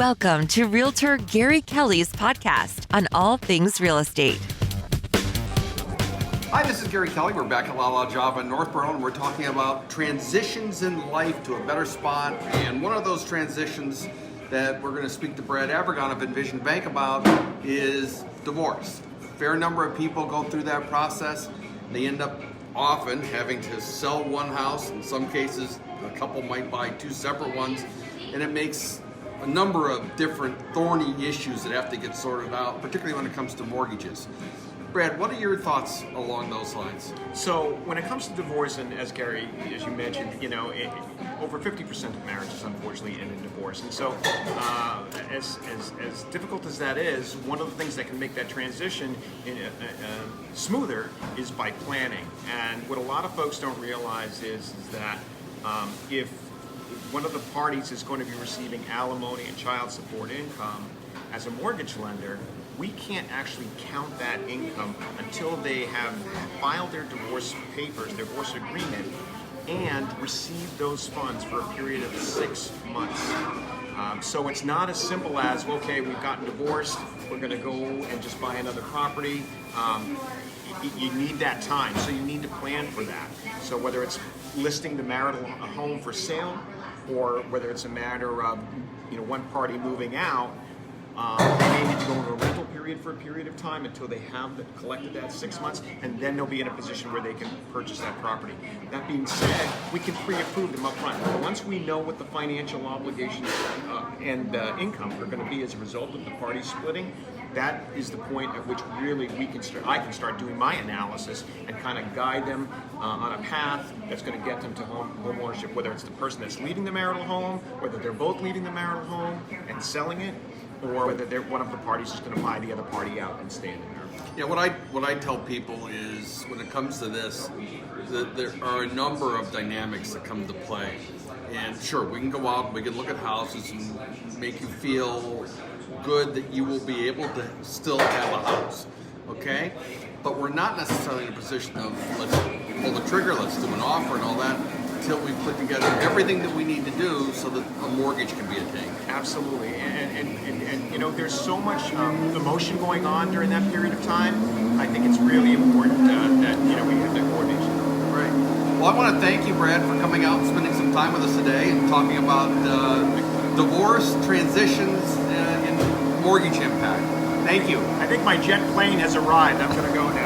Welcome to Realtor Gary Kelly's podcast on all things real estate. Hi, this is Gary Kelly. We're back at La La Java in Northborough, and we're talking about transitions in life to a better spot. And one of those transitions that we're going to speak to Brad Avergon of Envision Bank about is divorce. A fair number of people go through that process. They end up often having to sell one house. In some cases, a couple might buy two separate ones, and it makes a number of different thorny issues that have to get sorted out, particularly when it comes to mortgages. Brad, what are your thoughts along those lines? So when it comes to divorce, and as Gary, as you mentioned, over 50% of marriages unfortunately end in divorce. And so as difficult as that is, one of the things that can make that transition smoother is by planning. And what a lot of folks don't realize is that if one of the parties is going to be receiving alimony and child support income, as a mortgage lender, we can't actually count that income until they have filed their divorce papers, their divorce agreement, and received those funds for a period of 6 months. So it's not as simple as, okay, we've gotten divorced, we're going to go and just buy another property. You need that time, so you need to plan for that. So whether it's listing the marital home for sale, or whether it's a matter of one party moving out, they may need to go into a rental period for a period of time until they have collected that 6 months, and then they'll be in a position where they can purchase that property. That being said, we can pre-approve them up front. Once we know what the financial obligations and income are going to be as a result of the parties splitting, that is the point at which really I can start doing my analysis and kind of guide them on a path that's going to get them to home ownership, whether it's the person that's leaving the marital home, whether they're both leaving the marital home and selling it, or whether one of the parties is going to buy the other party out and stay in there. Yeah, what I tell people is when it comes to this, that there are a number of dynamics that come into play. And sure, we can go out and we can look at houses and make you feel good that you will be able to still have a house, okay? But we're not necessarily in a position of let's pull the trigger, let's do an offer and all that until we put together everything that we need to do so that a mortgage can be attained. Absolutely, and there's so much emotion going on during that period of time. I think it's really important that we have that coordination. Right. Well, I want to thank you, Brad, for coming out and spending some time with us today and talking about divorce, transitions, and mortgage impact. Thank you. I think my jet plane has arrived. I'm going to go now.